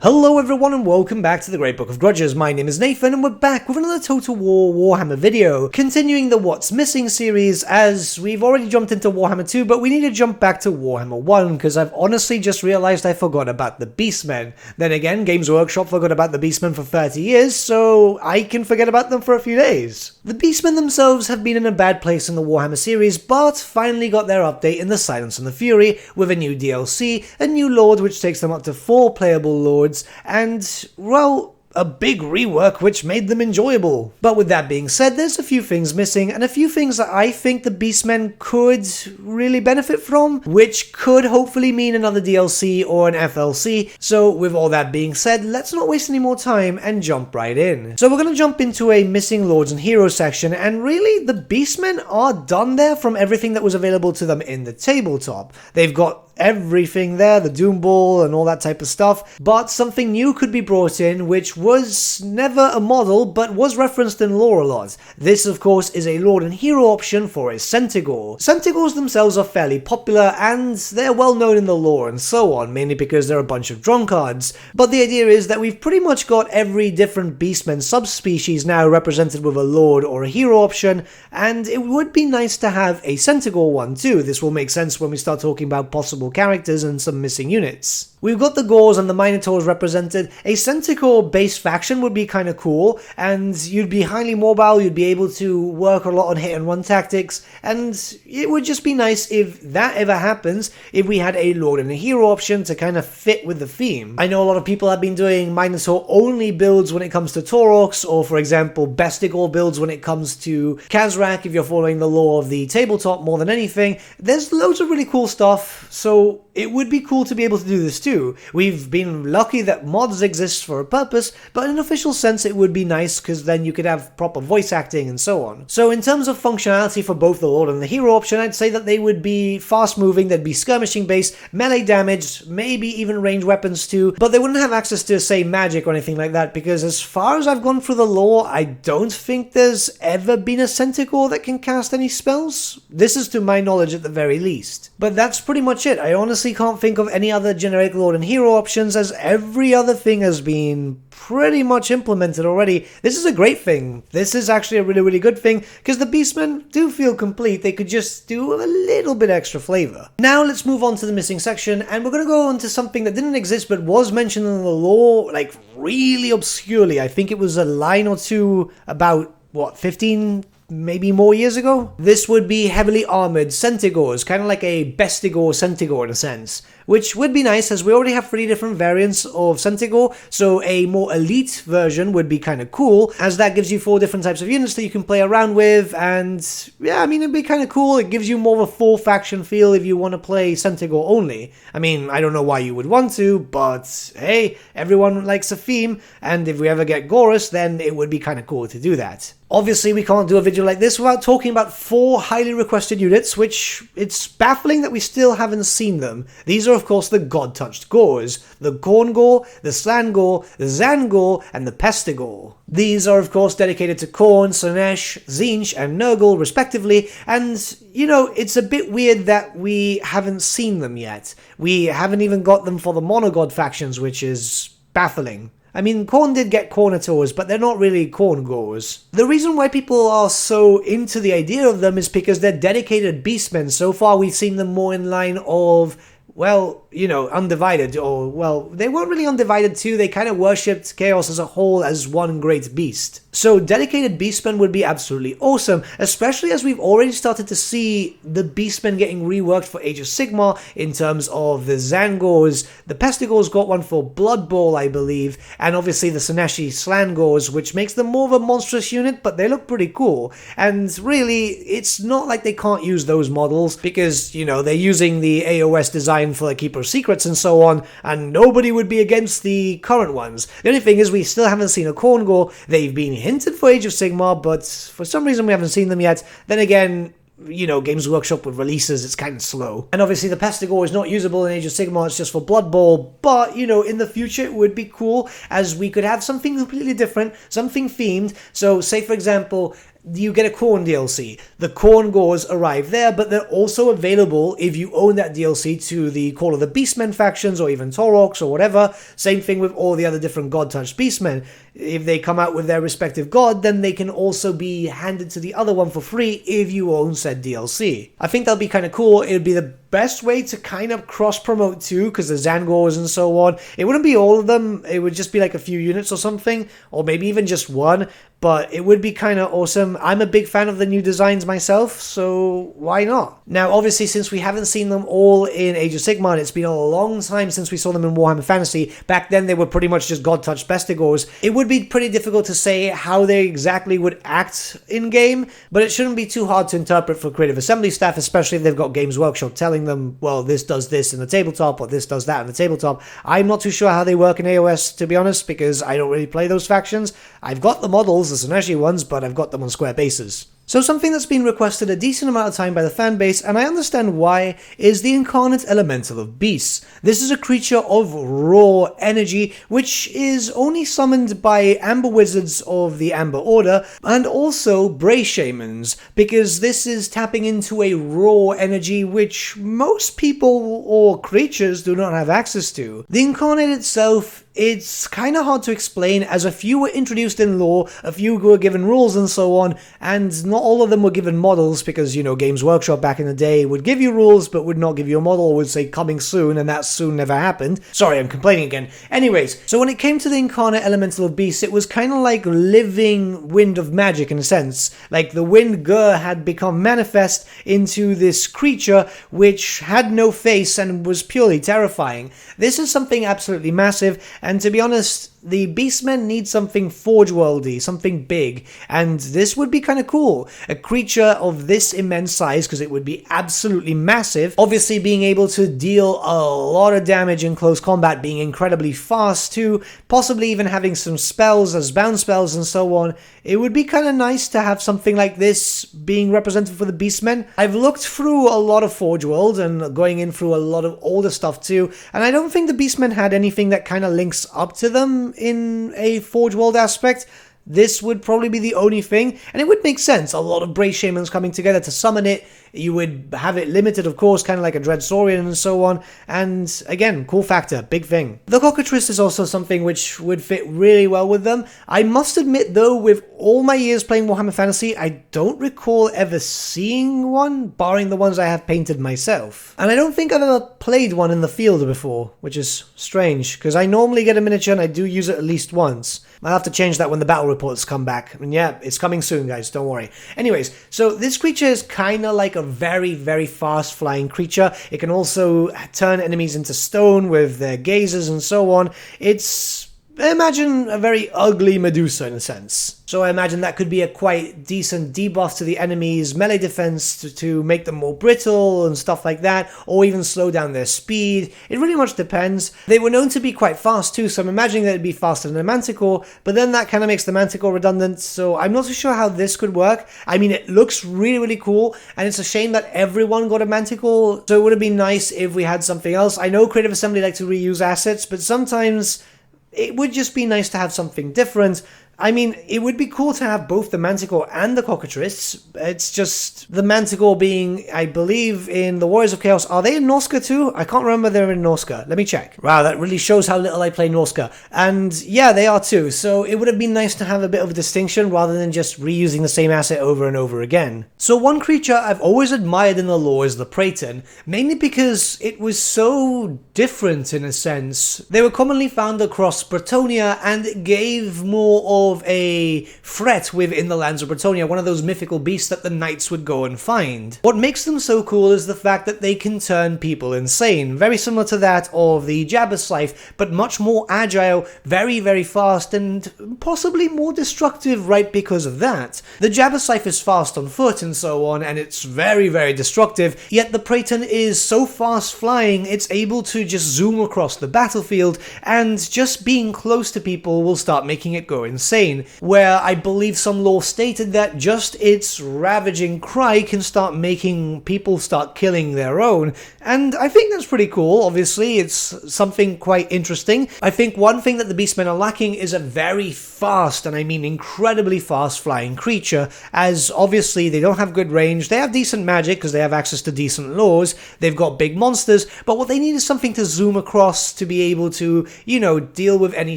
Hello everyone and welcome back to the Great Book of Grudges. My name is Nathan and we're back with another Total War Warhammer video, continuing the What's Missing series, as we've already jumped into Warhammer 2, but we need to jump back to Warhammer 1 because I've honestly just realized I forgot about the Beastmen. Then again, Games Workshop forgot about the Beastmen for 30 years, so I can forget about them for a few days. The Beastmen themselves have been in a bad place in the Warhammer series, but finally got their update in the Silence and the Fury with a new DLC, a new Lord which takes them up to 4 playable Lords, and, well, a big rework which made them enjoyable. But with that being said, there's a few things missing, and a few things that I think the Beastmen could really benefit from, which could hopefully mean another DLC or an FLC. So with all that being said, let's not waste any more time and jump right in. So we're going to jump into a Missing Lords and Heroes section, and really the Beastmen are done there from everything that was available to them in the tabletop. They've got everything there, the Doom Ball and all that type of stuff, but something new could be brought in which was never a model but was referenced in lore a lot. This of course is a Lord and Hero option for a Centaur. Centaurs themselves are fairly popular and they're well known in the lore and so on, mainly because they're a bunch of drunkards, but the idea is that we've pretty much got every different Beastmen subspecies now represented with a Lord or a Hero option, and it would be nice to have a Centaur one too. This will make sense when we start talking about possible characters and some missing units. We've got the Gors and the Minotaurs represented. A Centaur-based faction would be kind of cool, and you'd be highly mobile, you'd be able to work a lot on hit-and-run tactics, and it would just be nice if that ever happens, if we had a Lord and a Hero option to kind of fit with the theme. I know a lot of people have been doing Minotaur-only builds when it comes to Taurox, or for example, Bestigor builds when it comes to Khazrak, if you're following the lore of the tabletop more than anything. There's loads of really cool stuff, so it would be cool to be able to do this too. We've been lucky that mods exist for a purpose, but in an official sense it would be nice because then you could have proper voice acting and so on. So in terms of functionality for both the Lord and the Hero option, I'd say that they would be fast moving, they'd be skirmishing based, melee damage, maybe even ranged weapons too, but they wouldn't have access to say magic or anything like that, because as far as I've gone through the lore, I don't think there's ever been a Centaur that can cast any spells. This is to my knowledge at the very least. But that's pretty much it. I honestly can't think of any other generic Lord and Hero options, as every other thing has been pretty much implemented already. This is a great thing. This is actually a really good thing, because the Beastmen do feel complete. They could just do a little bit extra flavor. Now let's move on to the missing section, and we're going to go on to something that didn't exist but was mentioned in the lore, like really obscurely. I think it was a line or two about, what, 15 maybe more years ago? This would be heavily armored Centaurs, kind of like a Bestigor Centaur in a sense, which would be nice as we already have 3 different variants of Centaur, so a more elite version would be kind of cool, as that gives you 4 different types of units that you can play around with, and yeah, I mean, it'd be kind of cool. It gives you more of a full faction feel if you want to play Centaur only. I mean, I don't know why you would want to, but hey, everyone likes a theme, and if we ever get Goris, then it would be kind of cool to do that. Obviously, we can't do a video like this without talking about 4 highly requested units, which it's baffling that we still haven't seen them. These are, of course, the Godtouched Gors, the Khorngor, the Slangor, the Zangor, and the Pestigor. These are, of course, dedicated to Khorne, Slaanesh, Tzeentch, and Nurgle, respectively, and, you know, it's a bit weird that we haven't seen them yet. We haven't even got them for the Monogod factions, which is baffling. I mean, Khorne did get Khornators, but they're not really Khorngors. The reason why people are so into the idea of them is because they're dedicated Beastmen. So far, we've seen them more in line of, well, you know, Undivided, or, well, they weren't really Undivided too, they kind of worshipped Chaos as a whole as one great beast. So dedicated Beastmen would be absolutely awesome, especially as we've already started to see the Beastmen getting reworked for Age of Sigmar in terms of the Zangors. The Pestigors got one for Blood Bowl, I believe, and obviously the Slaaneshi Slangors, which makes them more of a monstrous unit, but they look pretty cool. And really, it's not like they can't use those models, because, you know, they're using the AOS design for the Keeper of Secrets and so on, and nobody would be against the current ones. The only thing is we still haven't seen a Khorngor. They've been hinted for Age of Sigmar, but for some reason we haven't seen them yet. Then again, you know, Games Workshop with releases, it's kind of slow. And obviously the Pestigor is not usable in Age of Sigmar, it's just for Blood Bowl, but, you know, in the future it would be cool, as we could have something completely different, something themed. So, say for example, you get a Khorne DLC. The Khorne Gors arrive there, but they're also available if you own that DLC to the Call of the Beastmen factions, or even Taurox or whatever. Same thing with all the other different Godtouched Beastmen. If they come out with their respective god, then they can also be handed to the other one for free if you own said DLC. I think that'll be kind of cool. It would be the best way to kind of cross-promote too, because the Zangors and so on. It wouldn't be all of them, it would just be like a few units or something, or maybe even just one, but it would be kind of awesome. I'm a big fan of the new designs myself, so why not? Now, obviously, since we haven't seen them all in Age of Sigmar, and it's been a long time since we saw them in Warhammer Fantasy. Back then, they were pretty much just God-Touched Bestigors. It would be pretty difficult to say how they exactly would act in-game, but it shouldn't be too hard to interpret for Creative Assembly staff, especially if they've got Games Workshop telling them, well, this does this in the tabletop, or this does that in the tabletop. I'm not too sure how they work in AOS, to be honest, because I don't really play those factions. I've got the models, the Synergy ones, but I've got them on square bases. So something that's been requested a decent amount of time by the fanbase, and I understand why, is the Incarnate Elemental of Beasts. This is a creature of raw energy, which is only summoned by Amber Wizards of the Amber Order, and also Bray Shamans, because this is tapping into a raw energy which most people or creatures do not have access to. The Incarnate itself, it's kind of hard to explain, as a few were introduced in lore, a few were given rules and so on, and not all of them were given models, because, you know, Games Workshop back in the day would give you rules but would not give you a model, or would say coming soon, and that soon never happened. Sorry, I'm complaining again. Anyways, so when it came to the Incarnate Elemental of Beasts, it was kind of like living wind of magic in a sense. Like the wind Gur had become manifest into this creature which had no face and was purely terrifying. This is something absolutely massive, and to be honest, the Beastmen need something Forge Worldy, something big, and this would be kind of cool. A creature of this immense size, because it would be absolutely massive, obviously being able to deal a lot of damage in close combat, being incredibly fast too, possibly even having some spells as bound spells and so on. It would be kind of nice to have something like this being represented for the Beastmen. I've looked through a lot of Forge World and going in through a lot of older stuff too, and I don't think the Beastmen had anything that kind of links up to them in a Forge World aspect. This would probably be the only thing, and it would make sense. A lot of Bray Shamans coming together to summon it. You would have it limited, of course, kind of like a Dread Saurian and so on. And again, cool factor, big thing. The Cockatrist is also something which would fit really well with them. I must admit, though, with all my years playing Warhammer Fantasy, I don't recall ever seeing one, barring the ones I have painted myself. And I don't think I've ever played one in the field before, which is strange, because I normally get a miniature and I do use it at least once. I'll have to change that when the battle reports come back. And yeah, it's coming soon, guys, don't worry. Anyways, so this creature is kind of like a very, very fast flying creature. It can also turn enemies into stone with their gazes and so on. It's, imagine a very ugly Medusa in a sense. So I imagine that could be a quite decent debuff to the enemy's melee defense to make them more brittle and stuff like that, or even slow down their speed. It really much depends. They were known to be quite fast too, so I'm imagining that it'd be faster than a Manticore, but then that kind of makes the Manticore redundant, so I'm not too sure how this could work. I mean, it looks really, really cool, and it's a shame that everyone got a Manticore, so it would have been nice if we had something else. I know Creative Assembly like to reuse assets, but sometimes it would just be nice to have something different. I mean, it would be cool to have both the Manticore and the Cockatrists. It's just the Manticore being, I believe, in the Warriors of Chaos. Are they in Norska too? I can't remember they're in Norska. Let me check. Wow, that really shows how little I play Norska. And yeah, they are too. So it would have been nice to have a bit of a distinction rather than just reusing the same asset over and over again. So one creature I've always admired in the lore is the Praten, mainly because it was so different in a sense. They were commonly found across Bretonia, and it gave more of a threat within the lands of Bretonia, one of those mythical beasts that the knights would go and find. What makes them so cool is the fact that they can turn people insane, very similar to that of the Jabberslife, but much more agile, very, very fast, and possibly more destructive right because of that. The Jabberslife is fast on foot and so on, and it's very, very destructive, yet the Praten is so fast flying, it's able to just zoom across the battlefield, and just being close to people will start making it go insane. insane, where I believe some lore stated that just its ravaging cry can start making people start killing their own, and I think that's pretty cool. Obviously, it's something quite interesting. I think one thing that the Beastmen are lacking is a very fast, and I mean incredibly fast, flying creature, as obviously they don't have good range. They have decent magic because they have access to decent lores, they've got big monsters, but what they need is something to zoom across to be able to, you know, deal with any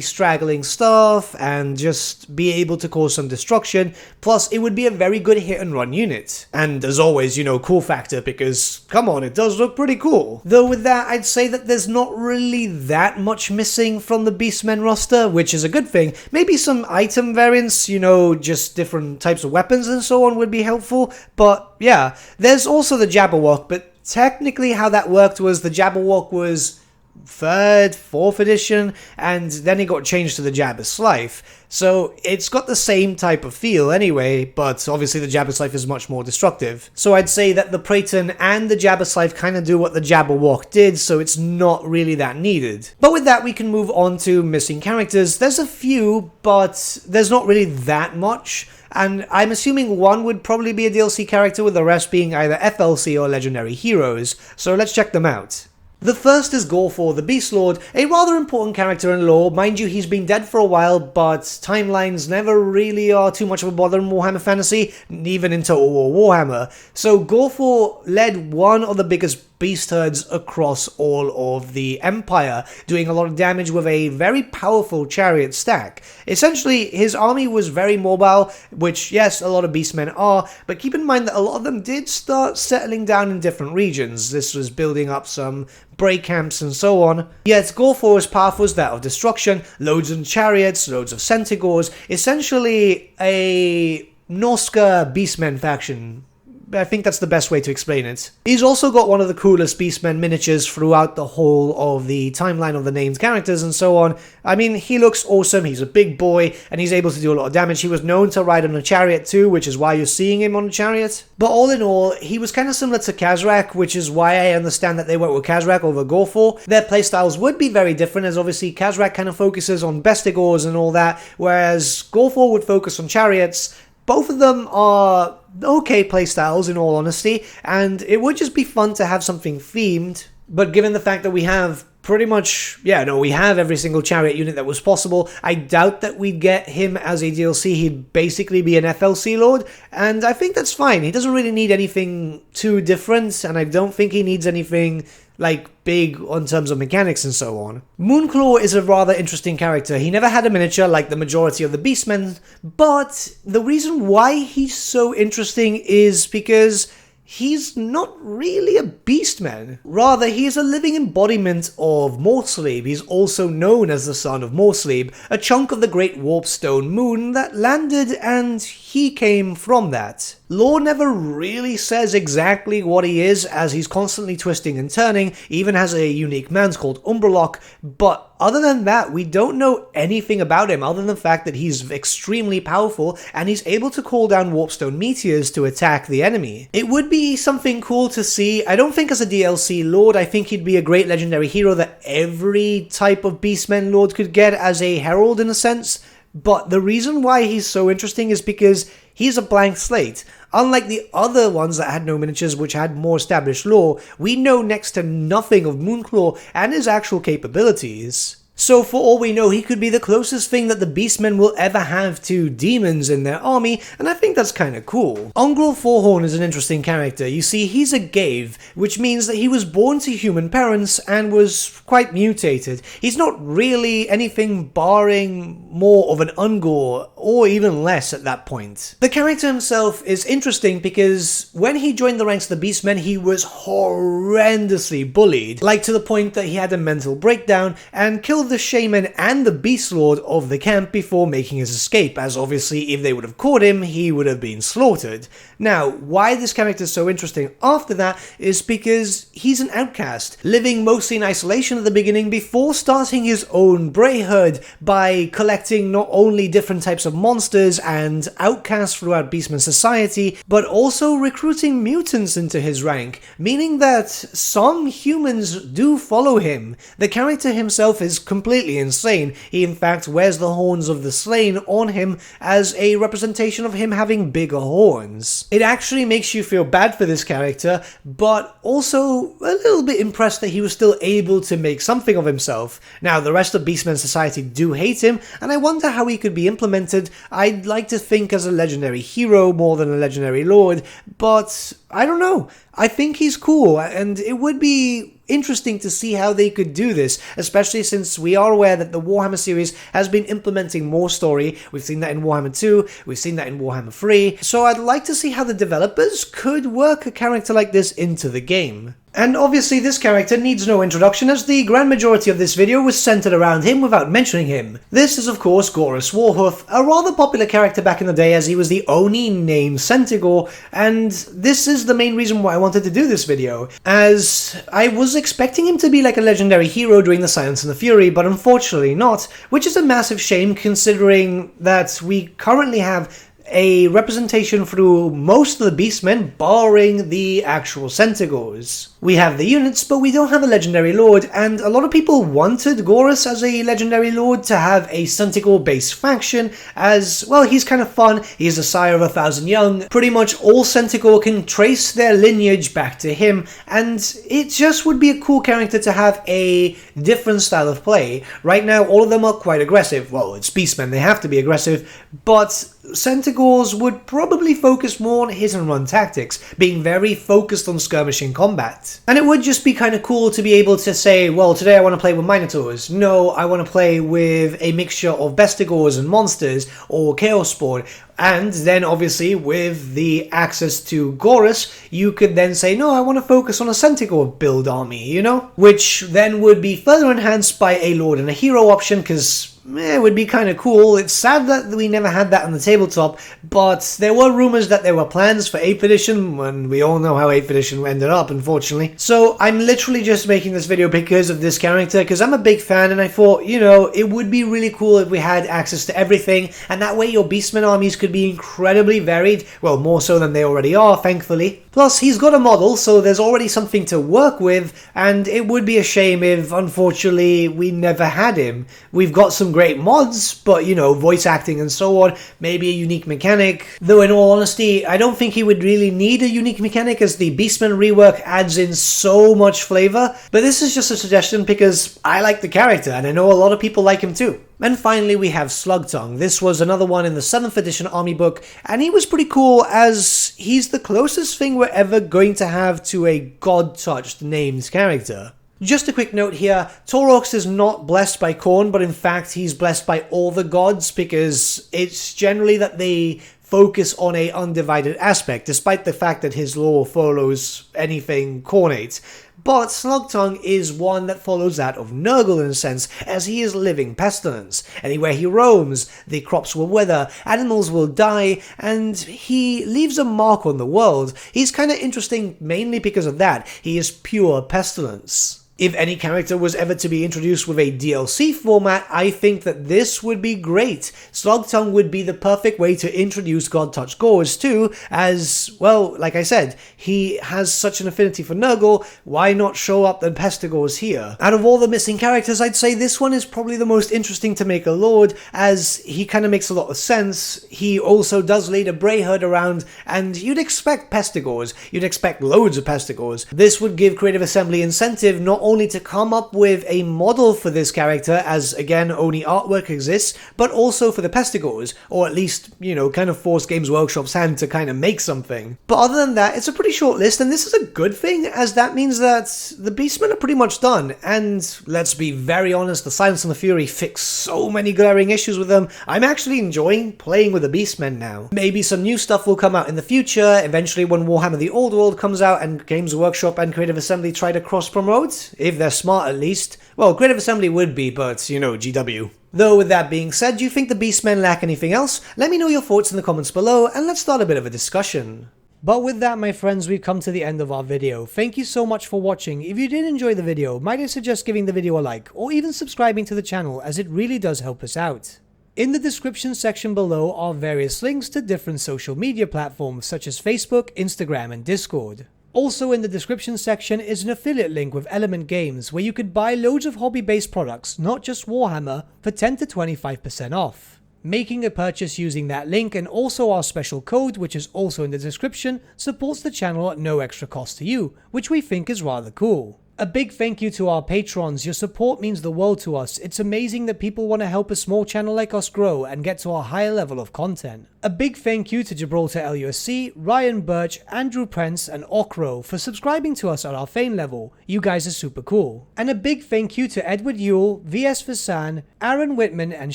straggling stuff and just be able to cause some destruction. Plus, it would be a very good hit and run unit. And as always, you know, cool factor, because come on, it does look pretty cool. Though with that, I'd say that there's not really that much missing from the Beastmen roster, which is a good thing. Maybe some item variants, you know, just different types of weapons and so on would be helpful, but yeah. There's also the Jabberwock, but technically how that worked was the Jabberwock was 3rd, 4th edition, and then it got changed to the Jabberslife. So it's got the same type of feel anyway, but obviously the Jabberslife is much more destructive. So I'd say that the Praten and the Jabberslife kind of do what the Jabberwock did, so it's not really that needed. But with that, we can move on to missing characters. There's a few, but there's not really that much. And I'm assuming one would probably be a DLC character, with the rest being either FLC or Legendary Heroes. So let's check them out. The first is Gorf, the Beast Lord, a rather important character in lore. Mind you, he's been dead for a while, but timelines never really are too much of a bother in Warhammer Fantasy, even in Total War Warhammer. So Gorf led one of the biggest beast herds across all of the Empire, doing a lot of damage with a very powerful chariot stack. Essentially, his army was very mobile, which, yes, a lot of beastmen are, but keep in mind that a lot of them did start settling down in different regions. This was building up some break camps and so on. Yet Gorf's path was that of destruction, loads of chariots, loads of centaurs, essentially a Norska beastmen faction. I think that's the best way to explain it. He's also got one of the coolest Beastmen miniatures throughout the whole of the timeline of the named characters and so on. I mean, he looks awesome, he's a big boy, and he's able to do a lot of damage. He was known to ride on a chariot too, which is why you're seeing him on a chariot. But all in all, he was kind of similar to Khazrak, which is why I understand that they went with Khazrak over Gorf. Their playstyles would be very different, as obviously Khazrak kind of focuses on bestigors and all that, whereas Gorf would focus on chariots. Both of them are okay playstyles, in all honesty, and it would just be fun to have something themed. But given the fact that we have pretty much, we have every single chariot unit that was possible, I doubt that we'd get him as a DLC. He'd basically be an FLC Lord, and I think that's fine. He doesn't really need anything too different, and I don't think he needs anything like big on terms of mechanics and so on. Moonclaw is a rather interesting character. He never had a miniature like the majority of the Beastmen, but the reason why he's so interesting is because he's not really a beastman. Rather, he is a living embodiment of Morrsleib. He's also known as the son of Morrsleib, a chunk of the Great Warpstone Moon that landed, and he came from that. Lore never really says exactly what he is, as he's constantly twisting and turning, even has a unique mans called Umbralock, but other than that, we don't know anything about him other than the fact that he's extremely powerful and he's able to call down Warpstone meteors to attack the enemy. It would be something cool to see. I don't think as a DLC Lord, I think he'd be a great legendary hero that every type of Beastmen Lord could get as a herald in a sense, but the reason why he's so interesting is because he's a blank slate. Unlike the other ones that had no miniatures, which had more established lore, we know next to nothing of Moonclaw and his actual capabilities. So for all we know, he could be the closest thing that the Beastmen will ever have to demons in their army, and I think that's kinda cool. Angril Forhorn is an interesting character. You see, he's a Gave, which means that he was born to human parents and was quite mutated. He's not really anything barring more of an Ungor, or even less at that point. The character himself is interesting because when he joined the ranks of the Beastmen, he was horrendously bullied, like to the point that he had a mental breakdown and killed the shaman and the beast lord of the camp before making his escape, as obviously if they would have caught him, he would have been slaughtered. Now, why this character is so interesting after that is because he's an outcast, living mostly in isolation at the beginning before starting his own Brayhood by collecting not only different types of monsters and outcasts throughout Beastman society, but also recruiting mutants into his rank, meaning that some humans do follow him. The character himself is completely insane. He in fact wears the horns of the slain on him as a representation of him having bigger horns. It actually makes you feel bad for this character, but also a little bit impressed that he was still able to make something of himself. Now, the rest of Beastmen society do hate him, and I wonder how he could be implemented. I'd like to think as a legendary hero more than a legendary lord, but I don't know. I think he's cool, and it would be interesting to see how they could do this, especially since we are aware that the Warhammer series has been implementing more story. We've seen that in Warhammer 2, we've seen that in Warhammer 3, so I'd like to see how the developers could work a character like this into the game. And obviously this character needs no introduction, as the grand majority of this video was centered around him without mentioning him. This is of course Goris Warhoof, a rather popular character back in the day as he was the only named Centaur, and this is the main reason why I wanted to do this video, as I was expecting him to be like a legendary hero during the Silence and the Fury, but unfortunately not, which is a massive shame considering that we currently have a representation through most of the Beastmen, barring the actual Centaurs. We have the units, but we don't have a legendary lord, and a lot of people wanted Goris as a legendary lord to have a Centaur-based faction, as, well, he's kind of fun, he's the sire of 1,000 young, pretty much all Centaur can trace their lineage back to him, and it just would be a cool character to have a different style of play. Right now, all of them are quite aggressive. Well, it's Beastmen, they have to be aggressive, but Centaurs would probably focus more on hit and run tactics, being very focused on skirmishing combat. And it would just be kind of cool to be able to say, well, today I want to play with Minotaurs. No, I want to play with a mixture of Bestigors and monsters, or Chaos Spawn. And then obviously with the access to Goris, you could then say, no, I want to focus on a Centaur build army, you know? Which then would be further enhanced by a Lord and a Hero option, because it would be kind of cool. It's sad that we never had that on the tabletop, but there were rumors that there were plans for 8th edition, and we all know how 8th edition ended up, unfortunately. So I'm literally just making this video because of this character, because I'm a big fan, and I thought, you know, it would be really cool if we had access to everything, and that way your Beastmen armies could be incredibly varied, well, more so than they already are, thankfully. Plus, he's got a model, so there's already something to work with, and it would be a shame if, unfortunately, we never had him. We've got some great mods, but, you know, voice acting and so on, maybe a unique mechanic. Though, in all honesty, I don't think he would really need a unique mechanic, as the Beastmen rework adds in so much flavor. But this is just a suggestion because I like the character, and I know a lot of people like him too. And finally we have Slugtong. This was another one in the 7th edition army book, and he was pretty cool as he's the closest thing we're ever going to have to a Godtouched named character. Just a quick note here, Taurox is not blessed by Khorne, but in fact he's blessed by all the gods, because it's generally that they focus on a undivided aspect, despite the fact that his lore follows anything Khornate. But Slugtong is one that follows that of Nurgle in a sense, as he is living pestilence. Anywhere he roams, the crops will wither, animals will die, and he leaves a mark on the world. He's kind of interesting mainly because of that. He is pure pestilence. If any character was ever to be introduced with a DLC format, I think that this would be great. Slugtong would be the perfect way to introduce Godtouched Gorf too, as, well, like I said, he has such an affinity for Nurgle, why not show up the Pestigors here? Out of all the missing characters, I'd say this one is probably the most interesting to make a Lord, as he kind of makes a lot of sense. He also does lead a Brayherd around, and you'd expect Pestigors, you'd expect loads of Pestigors. This would give Creative Assembly incentive not only to come up with a model for this character, as again only artwork exists, but also for the Pestigors, or at least, you know, kind of force Games Workshop's hand to kind of make something. But other than that, it's a pretty short list, and this is a good thing, as that means that the Beastmen are pretty much done, and let's be very honest, the Silence and the Fury fixed so many glaring issues with them. I'm actually enjoying playing with the Beastmen now. Maybe some new stuff will come out in the future, eventually when Warhammer the Old World comes out and Games Workshop and Creative Assembly try to cross-promote. If they're smart at least. Well, Creative Assembly would be, but, you know, GW. Though with that being said, do you think the Beastmen lack anything else? Let me know your thoughts in the comments below, and let's start a bit of a discussion. But with that, my friends, we've come to the end of our video. Thank you so much for watching. If you did enjoy the video, might I suggest giving the video a like, or even subscribing to the channel, as it really does help us out. In the description section below are various links to different social media platforms such as Facebook, Instagram, and Discord. Also in the description section is an affiliate link with Element Games where you could buy loads of hobby-based products, not just Warhammer, for 10 to 25% off. Making a purchase using that link and also our special code, which is also in the description, supports the channel at no extra cost to you, which we think is rather cool. A big thank you to our patrons. Your support means the world to us. It's amazing that people want to help a small channel like us grow and get to a higher level of content. A big thank you to Gibraltar LUSC, Ryan Bertsche, Andrew Prince and Okro for subscribing to us at our Fane level. You guys are super cool. And a big thank you to Edward Yule, VS Vasan, Aaron Whitman and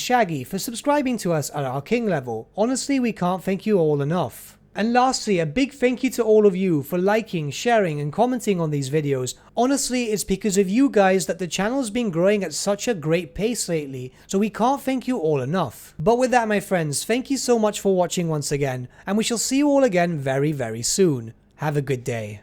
Shaggy for subscribing to us at our King level. Honestly, we can't thank you all enough. And lastly, a big thank you to all of you for liking, sharing and commenting on these videos. Honestly, it's because of you guys that the channel's been growing at such a great pace lately, so we can't thank you all enough. But with that, my friends, thank you so much for watching once again, and we shall see you all again very, very soon. Have a good day.